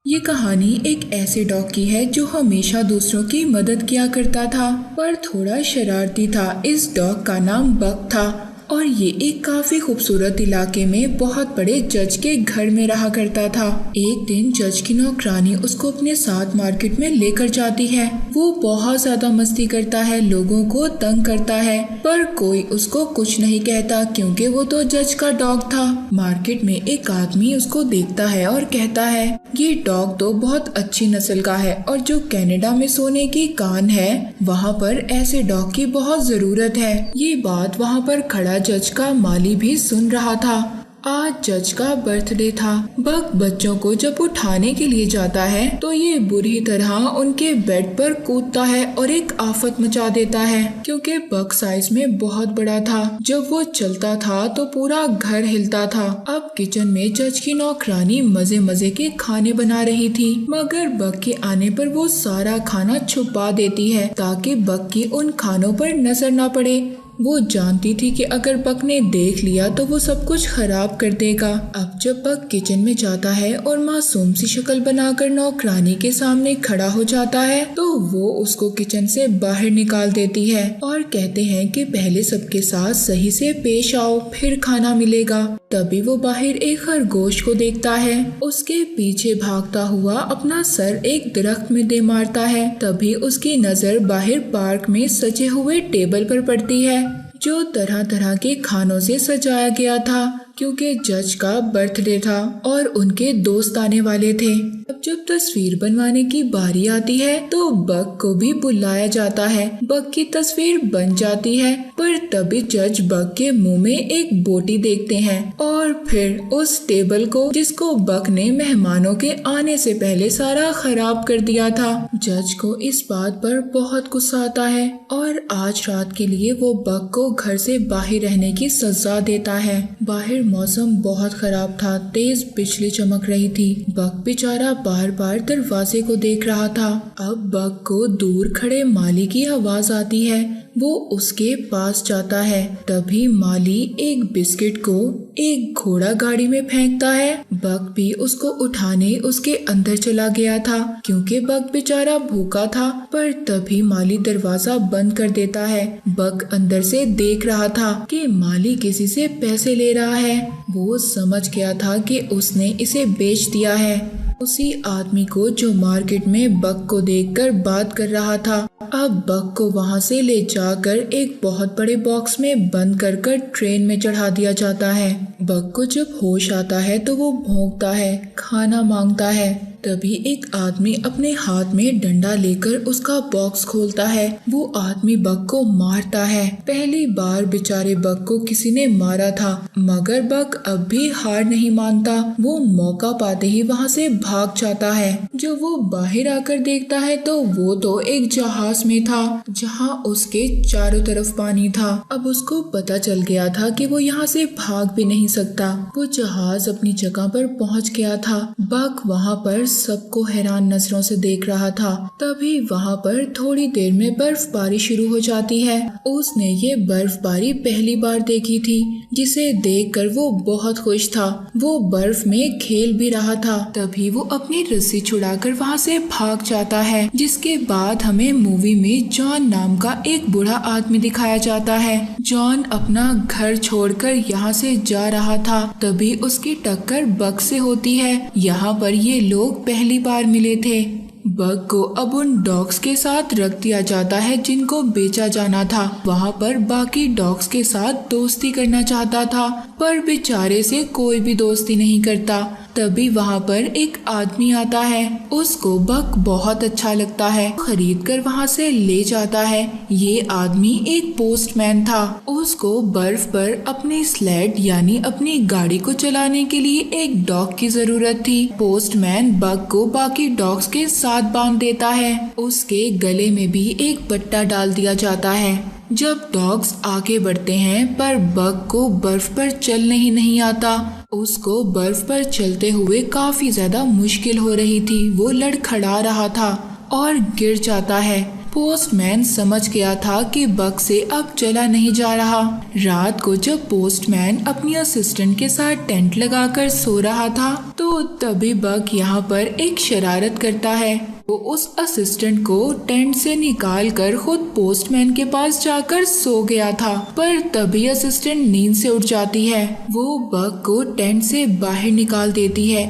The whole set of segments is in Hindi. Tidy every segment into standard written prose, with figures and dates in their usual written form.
ये कहानी एक ऐसे डॉग की है जो हमेशा दूसरों की मदद किया करता था पर थोड़ा शरारती था। इस डॉग का नाम बक था और ये एक काफी खूबसूरत इलाके में बहुत बड़े जज के घर में रहा करता था। एक दिन जज की नौकरानी उसको अपने साथ मार्केट में लेकर जाती है। वो बहुत ज्यादा मस्ती करता है, लोगों को तंग करता है, पर कोई उसको कुछ नहीं कहता क्योंकि वो तो जज का डॉग था। मार्केट में एक आदमी उसको देखता है और कहता है, ये डॉग तो बहुत अच्छी नस्ल का है और जो कनाडा में सोने की कान है वहाँ पर ऐसे डॉग की बहुत जरूरत है। ये बात वहाँ पर खड़ा जज का माली भी सुन रहा था। आज जज का बर्थडे था। बक बच्चों को जब उठाने के लिए जाता है तो ये बुरी तरह उनके बेड पर कूदता है और एक आफत मचा देता है क्योंकि बक साइज में बहुत बड़ा था। जब वो चलता था तो पूरा घर हिलता था। अब किचन में जज की नौकरानी मजे मजे के खाने बना रही थी मगर बक के आने पर वो सारा खाना छुपा देती है ताकि बक की उन खानों पर नजर न पड़े। वो जानती थी कि अगर बक ने देख लिया तो वो सब कुछ खराब कर देगा। अब जब बक किचन में जाता है और मासूम सी शक्ल बनाकर नौकरानी के सामने खड़ा हो जाता है तो वो उसको किचन से बाहर निकाल देती है और कहते हैं कि पहले सबके साथ सही से पेश आओ फिर खाना मिलेगा। तभी वो बाहर एक खरगोश को देखता है, उसके पीछे भागता हुआ अपना सर एक दरख्त में दे मारता है। तभी उसकी नजर बाहर पार्क में सजे हुए टेबल पर पड़ती है जो तरह तरह के खानों से सजाया गया था क्योंकि जज का बर्थडे था और उनके दोस्त आने वाले थे। अब जब तस्वीर बनवाने की बारी आती है तो बक को भी बुलाया जाता है। बक की तस्वीर बन जाती है पर तभी जज बक के मुंह में एक बोटी देखते हैं और फिर उस टेबल को जिसको बक ने मेहमानों के आने से पहले सारा खराब कर दिया था। जज को इस बात पर बहुत गुस्सा आता है और आज रात के लिए वो बक को घर से बाहर रहने की सजा देता है। बाहर मौसम बहुत खराब था, तेज बिजली चमक रही थी। बक बेचारा बार बार दरवाजे को देख रहा था। अब बक को दूर खड़े माली की आवाज आती है। वो उसके पास जाता है। तभी माली एक बिस्किट को एक घोड़ा गाड़ी में फेंकता है। बक भी उसको उठाने उसके अंदर चला गया था क्योंकि बक बेचारा भूखा था पर तभी माली दरवाजा बंद कर देता है। बक अंदर से देख रहा था कि माली किसी से पैसे ले रहा है। वो समझ गया था कि उसने इसे बेच दिया है, उसी आदमी को जो मार्केट में बक को देखकर बात कर रहा था। अब बक को वहां से ले जाकर एक बहुत बड़े बॉक्स में बंद कर ट्रेन में चढ़ा दिया जाता है। बक को जब होश आता है तो वो भौंकता है, खाना मांगता है। तभी एक आदमी अपने हाथ में डंडा लेकर उसका बॉक्स खोलता है। वो आदमी बक को मारता है। पहली बार बेचारे बक को किसी ने मारा था मगर बक अब भी हार नहीं मानता। वो मौका पाते ही वहाँ से भाग जाता है। जब वो बाहर आकर देखता है तो वो तो एक जहाज में था जहाँ उसके चारों तरफ पानी था। अब उसको पता चल गया था कि वो यहाँ से भाग भी नहीं सकता। वो जहाज अपनी जगह पर पहुँच गया था। बक वहाँ पर सबको हैरान नजरों से देख रहा था। तभी वहाँ पर थोड़ी देर में बर्फबारी शुरू हो जाती है। उसने ये बर्फबारी पहली बार देखी थी जिसे देखकर वो बहुत खुश था। वो बर्फ में खेल भी रहा था। तभी वो अपनी रस्सी छुड़ाकर वहाँ से भाग जाता है जिसके बाद हमें मूवी में जॉन नाम का एक बूढ़ा आदमी दिखाया जाता है। जॉन अपना घर छोड़कर यहाँ से जा रहा था। तभी उसकी टक्कर बक से होती है। यहाँ पर ये लोग पहली बार मिले थे। बक को अब उन डॉग्स के साथ रख दिया जाता है जिनको बेचा जाना था। वहाँ पर बाकी डॉग्स के साथ दोस्ती करना चाहता था पर बेचारे से कोई भी दोस्ती नहीं करता। तभी वहाँ पर एक आदमी आता है। उसको बक बहुत अच्छा लगता है, खरीद कर वहाँ से ले जाता है। ये आदमी एक पोस्टमैन था। उसको बर्फ पर अपनी स्लेड यानी अपनी गाड़ी को चलाने के लिए एक डॉग की जरूरत थी। पोस्टमैन बक को बाकी डॉग्स के साथ बांध देता है। उसके गले में भी एक पट्टा डाल दिया जाता है। जब डॉग्स आगे बढ़ते हैं पर बक को बर्फ पर चलने ही नहीं आता। उसको बर्फ पर चलते हुए काफी ज्यादा मुश्किल हो रही थी। वो लड़खड़ा रहा था और गिर जाता है। पोस्टमैन समझ गया था कि बक से अब चला नहीं जा रहा। रात को जब पोस्टमैन अपनी असिस्टेंट के साथ टेंट लगाकर सो रहा था तो तभी बक यहाँ पर एक शरारत करता है। वो उस असिस्टेंट को टेंट से निकाल कर खुद पोस्टमैन के पास जाकर सो गया था, पर तभी असिस्टेंट नींद से उठ जाती है। वो बक को टेंट से बाहर निकाल देती है।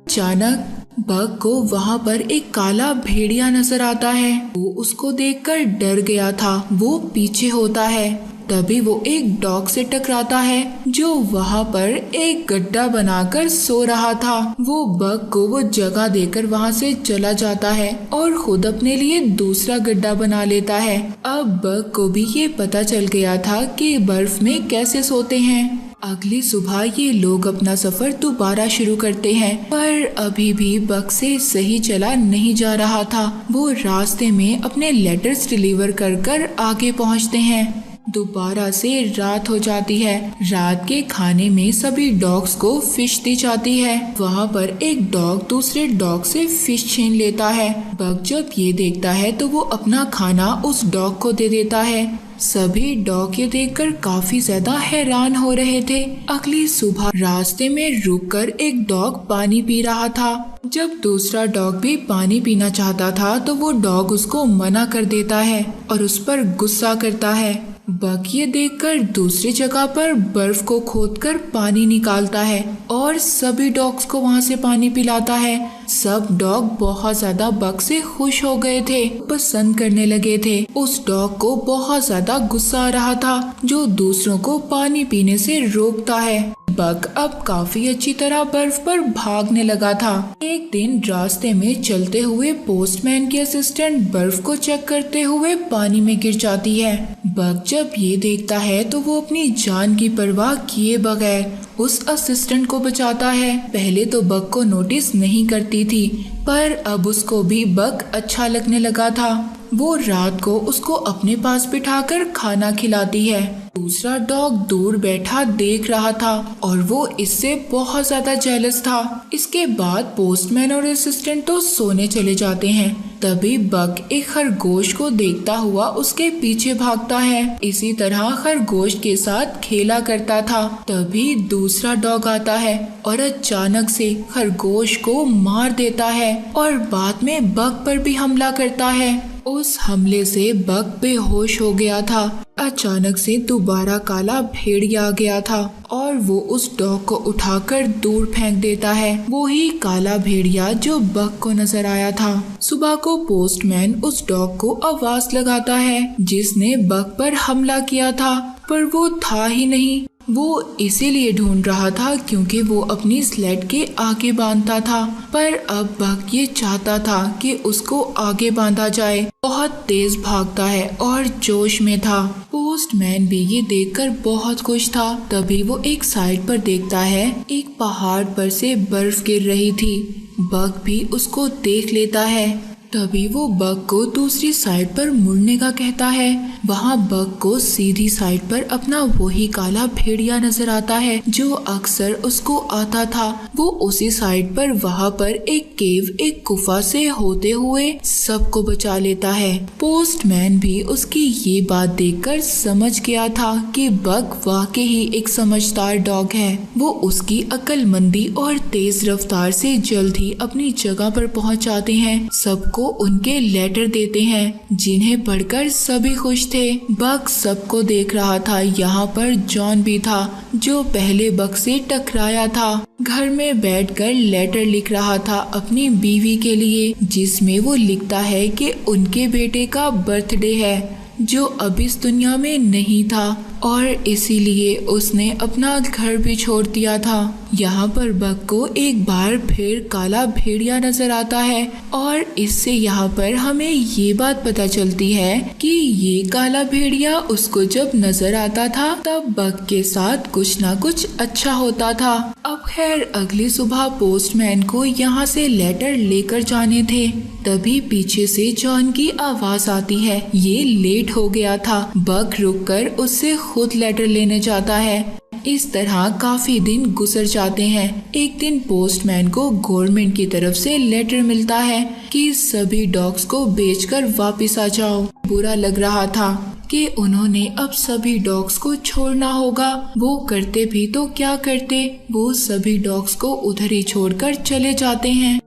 अचानक बक को वहाँ पर एक काला भेड़िया नजर आता है। वो उसको देखकर डर गया था। वो पीछे होता है। तभी वो एक डॉग से टकराता है जो वहाँ पर एक गड्ढा बनाकर सो रहा था। वो बक को वो जगह देकर वहाँ से चला जाता है और खुद अपने लिए दूसरा गड्ढा बना लेता है। अब बक को भी ये पता चल गया था कि बर्फ में कैसे सोते हैं। अगली सुबह ये लोग अपना सफर दोबारा शुरू करते हैं, पर अभी भी बक से सही चला नहीं जा रहा था। वो रास्ते में अपने लेटर्स डिलीवर कर कर आगे पहुँचते हैं। दोबारा से रात हो जाती है। रात के खाने में सभी डॉग्स को फिश दी जाती है। वहाँ पर एक डॉग दूसरे डॉग से फिश छीन लेता है। बक जब ये देखता है तो वो अपना खाना उस डॉग को दे देता है। सभी डॉग ये देखकर काफी ज्यादा हैरान हो रहे थे। अगली सुबह रास्ते में रुककर एक डॉग पानी पी रहा था। जब दूसरा डॉग भी पानी पीना चाहता था तो वो डॉग उसको मना कर देता है और उस पर गुस्सा करता है। बक ये देखकर दूसरी जगह पर बर्फ को खोदकर पानी निकालता है और सभी डॉग्स को वहाँ से पानी पिलाता है। सब डॉग बहुत ज्यादा बक से खुश हो गए थे, पसंद करने लगे थे। उस डॉग को बहुत ज्यादा गुस्सा आ रहा था जो दूसरों को पानी पीने से रोकता है। बक अब काफी अच्छी तरह बर्फ पर भागने लगा था। एक दिन रास्ते में चलते हुए पोस्टमैन की असिस्टेंट बर्फ को चेक करते हुए पानी में गिर जाती है। बक जब ये देखता है तो वो अपनी जान की परवाह किए बगैर उस असिस्टेंट को बचाता है। पहले तो बक को नोटिस नहीं करती थी, पर अब उसको भी बक अच्छा लगने लगा था। वो रात को उसको अपने पास बिठाकर खाना खिलाती है। दूसरा डॉग दूर बैठा देख रहा था और वो इससे बहुत ज्यादा जेलस था। इसके बाद पोस्टमैन और असिस्टेंट तो सोने चले जाते हैं। तभी बक एक खरगोश को देखता हुआ उसके पीछे भागता है। इसी तरह खरगोश के साथ खेला करता था। तभी दूसरा डॉग आता है और अचानक से खरगोश को मार देता है और बाद में बक पर भी हमला करता है। उस हमले से बक बेहोश हो गया था। अचानक से दोबारा काला भेड़िया आ गया था और वो उस डॉग को उठाकर दूर फेंक देता है। वो ही काला भेड़िया जो बक को नजर आया था। सुबह को पोस्टमैन उस डॉग को आवाज लगाता है जिसने बक पर हमला किया था, पर वो था ही नहीं। वो इसीलिए ढूंढ रहा था क्योंकि वो अपनी स्लेड के आगे बांधता था, पर अब बक ये चाहता था कि उसको आगे बांधा जाए। बहुत तेज भागता है और जोश में था। पोस्टमैन भी ये देखकर बहुत खुश था। तभी वो एक साइड पर देखता है एक पहाड़ पर से बर्फ गिर रही थी। बक भी उसको देख लेता है। तभी वो बक को दूसरी साइड पर मुड़ने का कहता है। वहाँ बक को सीधी साइड पर अपना वही काला भेड़िया नजर आता है जो अक्सर उसको आता था। वो उसी साइड पर वहाँ पर एक केव, एक गुफा से होते हुए सबको बचा लेता है। पोस्टमैन भी उसकी ये बात देखकर समझ गया था कि बक वाकई ही एक समझदार डॉग है। वो उसकी अक्लमंदी और तेज रफ्तार से जल्द ही अपनी जगह पर पहुँच जाते हैं। सबको उनके लेटर देते हैं जिन्हें पढ़कर सभी खुश थे। बक सबको देख रहा था। यहाँ पर जॉन भी था जो पहले बक से टकराया था। घर में बैठकर लेटर लिख रहा था अपनी बीवी के लिए, जिसमें वो लिखता है कि उनके बेटे का बर्थडे है जो अब इस दुनिया में नहीं था और इसीलिए उसने अपना घर भी छोड़ दिया था। यहाँ पर बक को एक बार फिर काला भेड़िया नजर आता है और इससे यहाँ पर हमें ये बात पता चलती है कि ये काला भेड़िया उसको जब नजर आता था तब बक के साथ कुछ ना कुछ अच्छा होता था। अब खैर अगली सुबह पोस्टमैन को यहाँ से लेटर लेकर जाने थे। तभी पीछे से जॉन की आवाज आती है। ये लेट हो गया था। बक रुककर उससे खुद लेटर लेने जाता है। इस तरह काफी दिन गुजर जाते हैं। एक दिन पोस्टमैन को गवर्नमेंट की तरफ से लेटर मिलता है कि सभी डॉग्स को बेचकर वापस आ जाओ। बुरा लग रहा था कि उन्होंने अब सभी डॉग्स को छोड़ना होगा। वो करते भी तो क्या करते, वो सभी डॉग्स को उधर ही छोड़कर चले जाते हैं।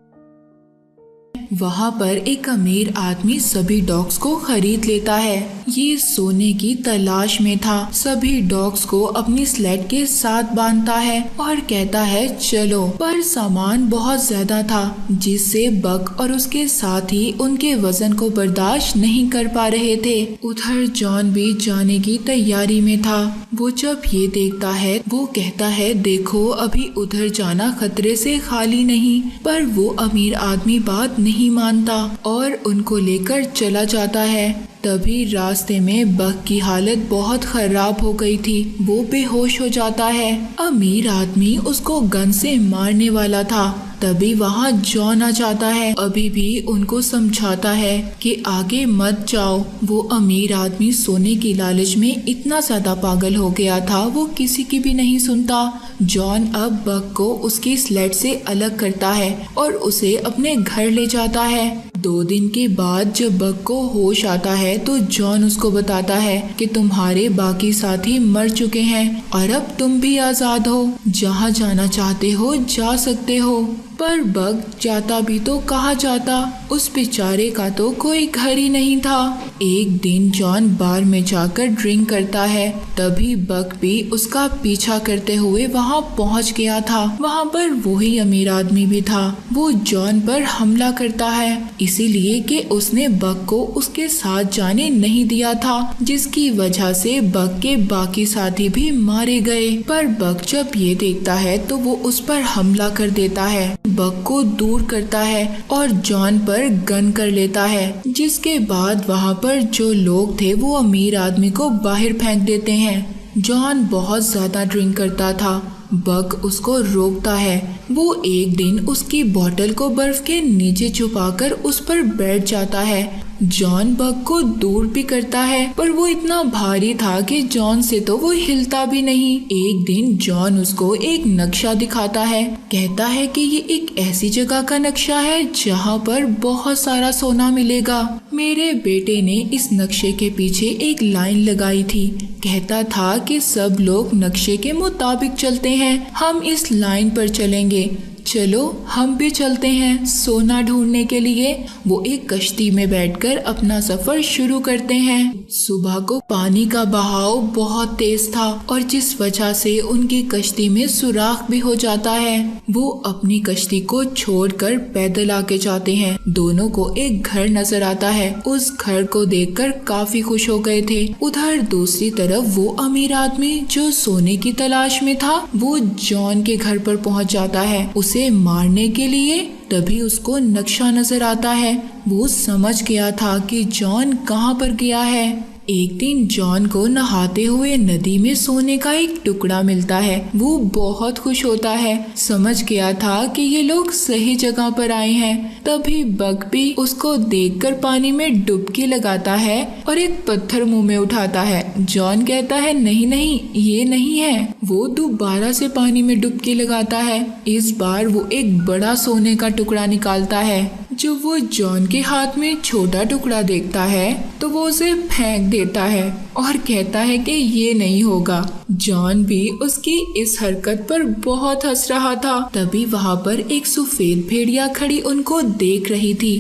वहाँ पर एक अमीर आदमी सभी डॉग्स को खरीद लेता है। ये सोने की तलाश में था। सभी डॉग्स को अपनी स्लेड के साथ बांधता है और कहता है चलो, पर सामान बहुत ज्यादा था जिससे बक और उसके साथी उनके वजन को बर्दाश्त नहीं कर पा रहे थे। उधर जॉन भी जाने की तैयारी में था। वो जब ये देखता है वो कहता है देखो अभी उधर जाना खतरे से खाली नहीं, पर वो अमीर आदमी बात नहीं मानता और उनको लेकर चला जाता है। तभी रास्ते में बक की हालत बहुत खराब हो गई थी। वो बेहोश हो जाता है। अमीर आदमी उसको गन से मारने वाला था। तभी वहाँ जॉन आ जाता है। अभी भी उनको समझाता है कि आगे मत जाओ। वो अमीर आदमी सोने की लालच में इतना ज्यादा पागल हो गया था, वो किसी की भी नहीं सुनता। जॉन अब बक को उसकी स्लेड से अलग करता है और उसे अपने घर ले जाता है। 2 दिन के बाद जब बक को होश आता है तो जॉन उसको बताता है कि तुम्हारे बाकी साथी मर चुके हैं और अब तुम भी आजाद हो, जहाँ जाना चाहते हो जा सकते हो। पर बक जाता भी तो कहाँ जाता, उस बेचारे का तो कोई घर ही नहीं था। एक दिन जॉन बार में जाकर ड्रिंक करता है। तभी बक भी उसका पीछा करते हुए वहाँ पहुँच गया था। वहाँ पर वही अमीर आदमी भी था। वो जॉन पर हमला करता है इसीलिए कि उसने बक को उसके साथ जाने नहीं दिया था, जिसकी वजह से बक के बाकी साथी भी मारे गए। पर बक जब ये देखता है तो वो उस पर हमला कर देता है, बक को दूर करता है और जॉन पर गन कर लेता है। जिसके बाद वहाँ पर जो लोग थे वो अमीर आदमी को बाहर फेंक देते हैं। जॉन बहुत ज्यादा ड्रिंक करता था। बक उसको रोकता है। वो एक दिन उसकी बोतल को बर्फ के नीचे छुपाकर उस पर बैठ जाता है। जॉन बक को दूर भी करता है, पर वो इतना भारी था कि जॉन से तो वो हिलता भी नहीं। एक दिन जॉन उसको एक नक्शा दिखाता है। कहता है कि ये एक ऐसी जगह का नक्शा है जहाँ पर बहुत सारा सोना मिलेगा। मेरे बेटे ने इस नक्शे के पीछे एक लाइन लगाई थी। कहता था कि सब लोग नक्शे के मुताबिक चलते हैं, हम इस लाइन पर चलेंगे। चलो हम भी चलते हैं सोना ढूंढने के लिए। वो एक कश्ती में बैठकर अपना सफर शुरू करते हैं। सुबह को पानी का बहाव बहुत तेज था और जिस वजह से उनकी कश्ती में सुराख भी हो जाता है। वो अपनी कश्ती को छोड़कर पैदल आगे जाते हैं। दोनों को एक घर नजर आता है। उस घर को देखकर काफी खुश हो गए थे। उधर दूसरी तरफ वो अमीर आदमी जो सोने की तलाश में था, वो जॉन के घर पर पहुंच जाता है उसे मारने के लिए। तभी उसको नक्शा नजर आता है। वो समझ गया था कि जॉन कहाँ पर गया है। एक दिन जॉन को नहाते हुए नदी में सोने का एक टुकड़ा मिलता है। वो बहुत खुश होता है, समझ गया था कि ये लोग सही जगह पर आए हैं। तभी बक भी उसको देखकर पानी में डुबकी लगाता है और एक पत्थर मुंह में उठाता है। जॉन कहता है नहीं नहीं ये नहीं है। वो दोबारा से पानी में डुबकी लगाता है। इस बार वो एक बड़ा सोने का टुकड़ा निकालता है। जब वो जॉन के हाथ में छोटा टुकड़ा देखता है तो वो उसे फेंक देता है और कहता है कि ये नहीं होगा। जॉन भी उसकी इस हरकत पर बहुत हंस रहा था। तभी वहाँ पर एक सफेद भेड़िया खड़ी उनको देख रही थी।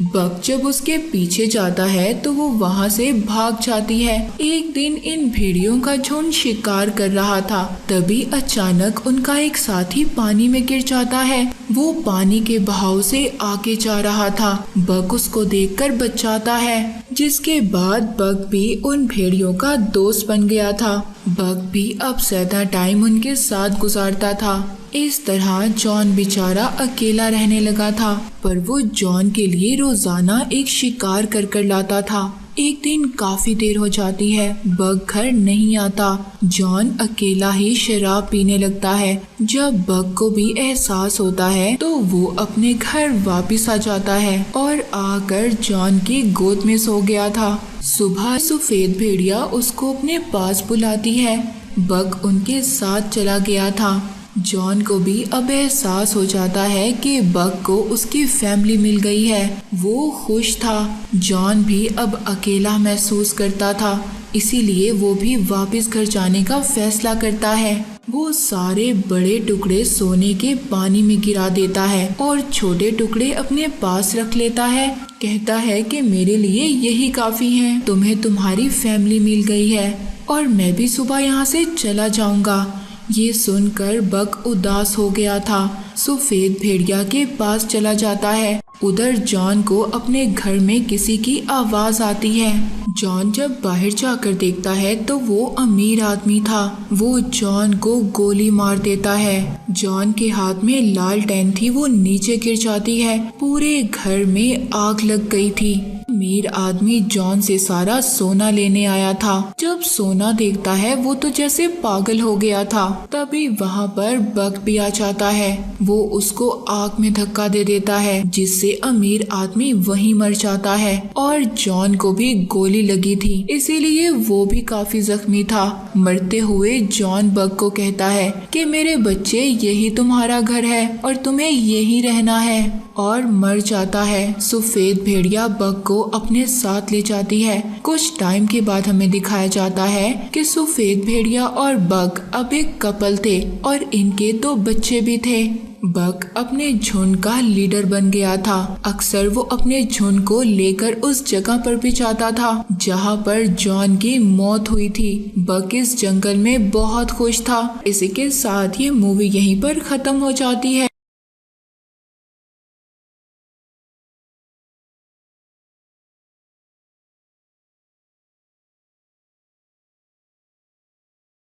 बक जब उसके पीछे जाता है तो वो वहाँ से भाग जाती है। एक दिन इन भेड़ियों का झुंड शिकार कर रहा था। तभी अचानक उनका एक साथी पानी में गिर जाता है। वो पानी के बहाव से आगे जा रहा था। बक उसको देखकर बचाता है, जिसके बाद बक भी उन भेड़ियों का दोस्त बन गया था। बक भी अब ज्यादा टाइम उनके साथ गुजारता था। इस तरह जॉन बेचारा अकेला रहने लगा था, पर वो जॉन के लिए रोजाना एक शिकार कर लाता था। एक दिन काफी देर हो जाती है, बक घर नहीं आता। जॉन अकेला ही शराब पीने लगता है। जब बक को भी एहसास होता है तो वो अपने घर वापस आ जाता है और आकर जॉन की गोद में सो गया था। सुबह सफेद भेड़िया उसको अपने पास बुलाती है। बक उनके साथ चला गया था। जॉन को भी अब एहसास हो जाता है कि बक को उसकी फैमिली मिल गई है। वो खुश था। जॉन भी अब अकेला महसूस करता था, इसीलिए वो भी वापस घर जाने का फैसला करता है। वो सारे बड़े टुकड़े सोने के पानी में गिरा देता है और छोटे टुकड़े अपने पास रख लेता है। कहता है कि मेरे लिए यही काफी है, तुम्हें तुम्हारी फैमिली मिल गई है और मैं भी सुबह यहाँ से चला जाऊंगा। ये सुनकर बक उदास हो गया था। सफेद भेड़िया के पास चला जाता है। उधर जॉन को अपने घर में किसी की आवाज आती है। जॉन जब बाहर जाकर देखता है तो वो अमीर आदमी था। वो जॉन को गोली मार देता है। जॉन के हाथ में लालटेन थी, वो नीचे गिर जाती है। पूरे घर में आग लग गई थी। अमीर आदमी जॉन से सारा सोना लेने आया था। जब सोना देखता है वो तो जैसे पागल हो गया था। तभी वहाँ पर बक भी आ जाता है। वो उसको आग में धक्का दे देता है, जिससे अमीर आदमी वहीं मर जाता है और जॉन को भी गोली लगी थी, इसीलिए वो भी काफी जख्मी था। मरते हुए जॉन बक को कहता है कि मेरे बच्चे, यही तुम्हारा घर है और तुम्हें यही रहना है, और मर जाता है। सफेद भेड़िया बक को अपने साथ ले जाती है। कुछ टाइम के बाद हमें दिखाया जाता है कि सफेद भेड़िया और बक अब एक कपल थे और इनके 2 बच्चे भी थे। बक अपने झुंड का लीडर बन गया था। अक्सर वो अपने झुंड को लेकर उस जगह पर भी जाता था जहाँ पर जॉन की मौत हुई थी। बक इस जंगल में बहुत खुश था। इसी के साथ ये मूवी यहीं पर खत्म हो जाती है।